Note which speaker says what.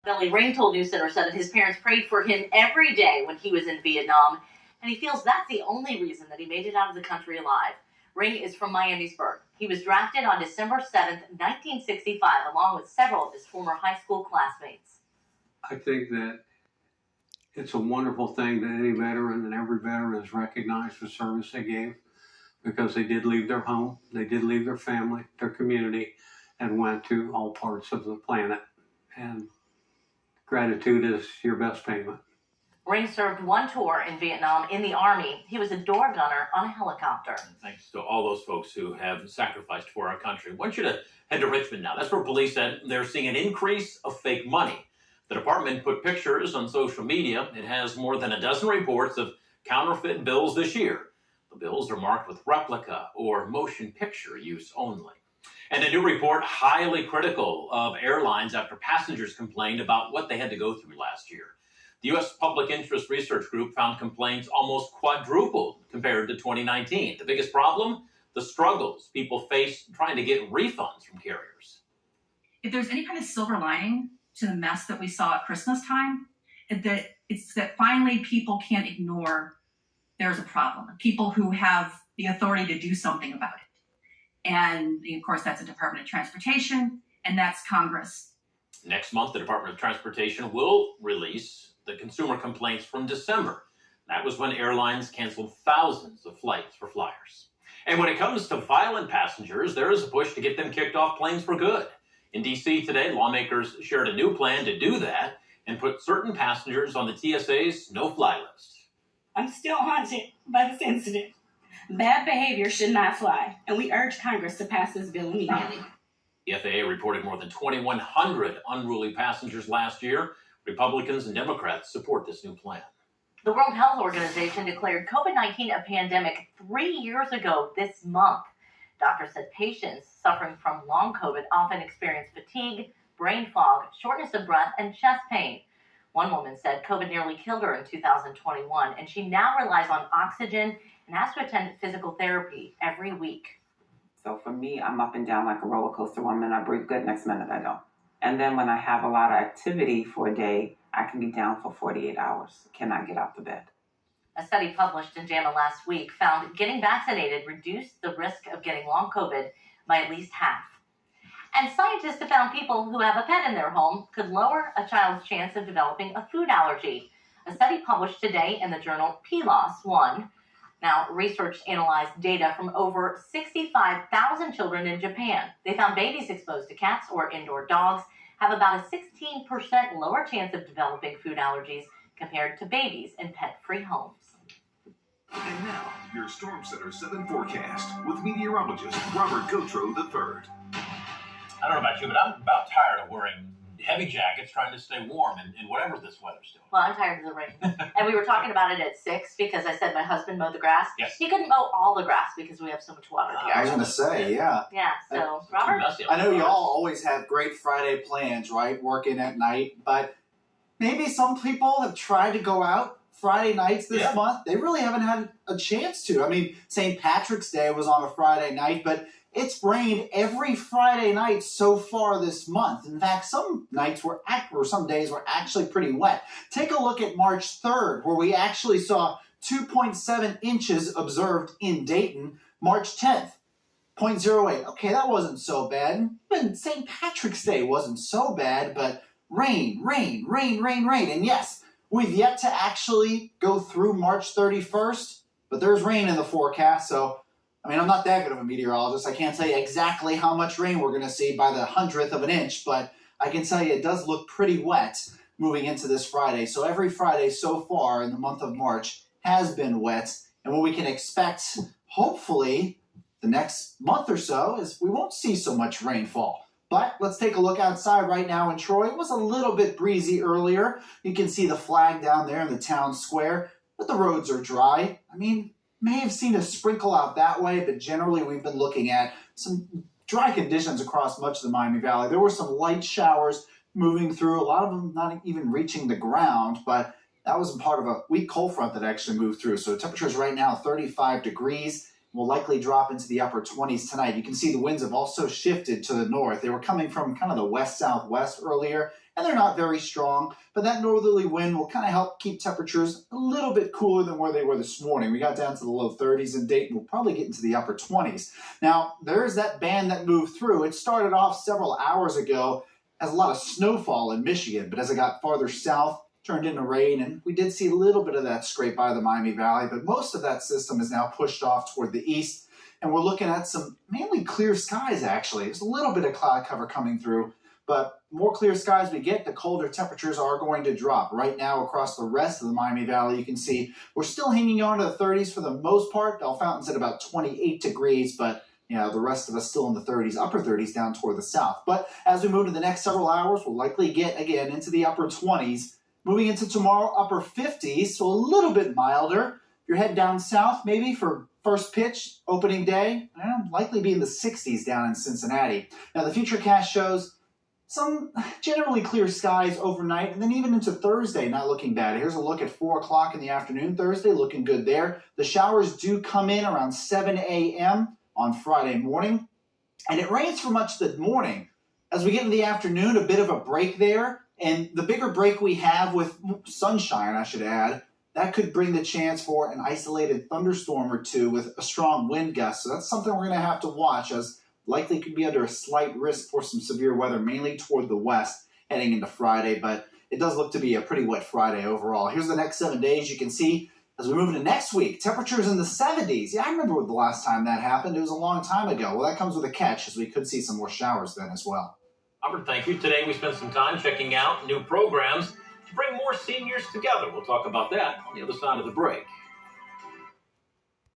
Speaker 1: Billy Ring told News Center said that his parents prayed for him every day when he was in Vietnam, and he feels that's the only reason that he made it out of the country alive. Ring is from Miamisburg. He was drafted on December 7th, 1965, along with several of his former high school classmates.
Speaker 2: I think that it's a wonderful thing that any veteran and every veteran is recognized for service they gave, because they did leave their home, they did leave their family, their community, and went to all parts of the planet. And gratitude is your best payment.
Speaker 1: Ring served one tour in Vietnam in the Army. He was a door gunner on a helicopter.
Speaker 3: And thanks to all those folks who have sacrificed for our country. I want you to head to Richmond now. That's where police said they're seeing an increase of fake money. The department put pictures on social media. It has more than a dozen reports of counterfeit bills this year. The bills are marked with replica or motion picture use only. And a new report highly critical of airlines after passengers complained about what they had to go through last year. The U.S. Public Interest Research Group found complaints almost quadrupled compared to 2019. The biggest problem? The struggles people face trying to get refunds from carriers.
Speaker 4: If there's any kind of silver lining to the mess that we saw at Christmas time, it's that finally people can't ignore there's a problem. People who have the authority to do something about it. And of course, that's the Department of Transportation, and that's Congress.
Speaker 3: Next month, the Department of Transportation will release the consumer complaints from December. That was when airlines canceled thousands of flights for flyers. And when it comes to violent passengers, there is a push to get them kicked off planes for good. In D.C. today, lawmakers shared a new plan to do that and put certain passengers on the TSA's no-fly list.
Speaker 5: I'm still haunted by this incident. Bad behavior should not fly, and we urge Congress to pass this bill immediately.
Speaker 3: The FAA reported more than 2,100 unruly passengers last year. Republicans and Democrats support this new plan.
Speaker 1: The World Health Organization declared COVID-19 a pandemic 3 years ago this month. Doctors said patients suffering from long COVID often experience fatigue, brain fog, shortness of breath, and chest pain. One woman said COVID nearly killed her in 2021, and she now relies on oxygen and has to attend physical therapy every week.
Speaker 6: So for me, I'm up and down like a roller coaster. 1 minute I breathe good, next minute I don't. And then when I have a lot of activity for a day, I can be down for 48 hours. Cannot get out of bed.
Speaker 1: A study published in JAMA last week found getting vaccinated reduced the risk of getting long COVID by at least half. And scientists have found people who have a pet in their home could lower a child's chance of developing a food allergy. A study published today in the journal PLOS One. Now, research analyzed data from over 65,000 children in Japan. They found babies exposed to cats or indoor dogs have about a 16% lower chance of developing food allergies compared to babies in pet-free homes.
Speaker 7: And now, your Storm Center 7 forecast with meteorologist Robert Gauthreaux III.
Speaker 3: I don't know about you, but I'm about tired of wearing heavy jackets trying to stay warm in whatever this weather's doing.
Speaker 1: Well, I'm tired of the rain. And we were talking about it at 6 because I said my husband mowed the grass.
Speaker 3: Yes.
Speaker 1: He couldn't mow all the grass because we have so much water here.
Speaker 8: I was going to say, yeah.
Speaker 1: Yeah, so, Robert?
Speaker 8: I know y'all always have great Friday plans, right? Working at night, but maybe some people have tried to go out Friday nights this month. They really haven't had a chance to. I mean, St. Patrick's Day was on a Friday night, but it's rained every Friday night so far this month. In fact, some nights were some days were actually pretty wet. Take a look at March 3rd, where we actually saw 2.7 inches observed in Dayton. March 10th, 0.08. Okay, that wasn't so bad. Even St. Patrick's Day wasn't so bad, but rain. And yes, we've yet to actually go through March 31st, but there's rain in the forecast, so I mean, I'm not that good of a meteorologist. I can't tell you exactly how much rain we're going to see by the 100th of an inch, but I can tell you it does look pretty wet moving into this Friday. So every Friday so far in the month of March has been wet, and what we can expect, hopefully, the next month or so is we won't see so much rainfall. But let's take a look outside right now in Troy. It was a little bit breezy earlier. You can see the flag down there in the town square, but the roads are dry. I mean, may have seen a sprinkle out that way, but generally we've been looking at some dry conditions across much of the Miami Valley. There were some light showers moving through, a lot of them not even reaching the ground, but that was part of a weak cold front that actually moved through. So temperatures right now 35 degrees, will likely drop into the upper 20s tonight. You can see the winds have also shifted to the north. They were coming from kind of the west-southwest earlier, and they're not very strong, but that northerly wind will kind of help keep temperatures a little bit cooler than where they were this morning. We got down to the low 30s in Dayton. We'll probably get into the upper 20s. Now, there is that band that moved through. It started off several hours ago as a lot of snowfall in Michigan, but as it got farther south, turned into rain, and we did see a little bit of that scrape by the Miami Valley, but most of that system is now pushed off toward the east, and we're looking at some mainly clear skies, actually. There's a little bit of cloud cover coming through, but the more clear skies we get, the colder temperatures are going to drop. Right now, across the rest of the Miami Valley, you can see we're still hanging on to the 30s for the most part. Bell Fountain's at about 28 degrees, but the rest of us still in the 30s, upper 30s down toward the south. But as we move to the next several hours, we'll likely get, again, into the upper 20s. Moving into tomorrow, upper 50s, so a little bit milder. If you're heading down south, maybe for first pitch, opening day, likely be in the 60s down in Cincinnati. Now, the Futurecast shows some generally clear skies overnight, and then even into Thursday, not looking bad. Here's a look at 4 o'clock in the afternoon Thursday, looking good there. The showers do come in around 7 a.m. on Friday morning, and it rains for much of the morning. As we get into the afternoon, a bit of a break there. And the bigger break we have with sunshine, I should add, that could bring the chance for an isolated thunderstorm or two with a strong wind gust. So that's something we're going to have to watch, as likely could be under a slight risk for some severe weather, mainly toward the west heading into Friday. But it does look to be a pretty wet Friday overall. Here's the next 7 days. You can see as we move into next week, temperatures in the 70s. Yeah, I remember the last time that happened. It was a long time ago. Well, that comes with a catch, as we could see some more showers then as well.
Speaker 3: Robert, thank you. Today we spent some time checking out new programs to bring more seniors together. We'll talk about that on the other side of the break.